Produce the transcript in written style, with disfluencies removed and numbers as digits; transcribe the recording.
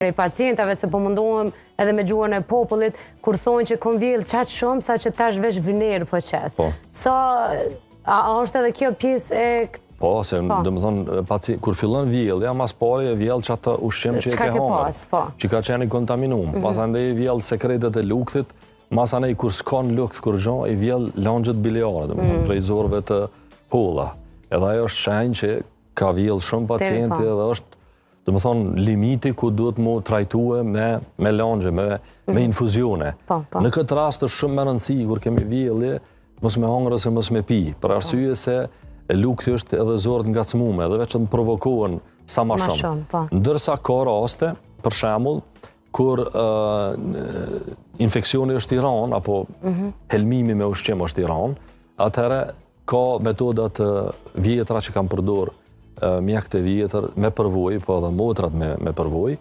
prej pacientave, se po mundohem edhe me gjuhën e popullit, kur thonë që kom vjellë qatë shumë, sa që tash vesh vynerë po qes. A është edhe kjo pjesë e... Po, se dhe më thonë, kur fillon vjellja, mas pare e vjellë që atë ushqim që e ke hongër, që ka qeni kontaminum. Pas ande e vjellë sekretet e lukthit, mas ande kur s'kon lukt kur gjo, e vjellë langët biliare, dhe më thonë, prej zorve të holla. Edhe ajo është shenjë që ka vjellë shumë pacienti edhe është dhe më thonë, limiti ku duhet mu trajtue me langje, me infuzione. Në këtë rast është shumë më rëndësi, kur kemi vjellje, mos me hongër ose mos me pi, për arsye se lukti është edhe zorët ngacmume, edhe veç të më provokohen sa ma shumë. Ndërsa ka raste, për shembull, kur infeksioni është i ranë, apo helmimi me ushqim është i ranë, atëherë ka metodat vjetra që kam përdor mjekët e vjetër me përvojë, po edhe motrat me përvojë,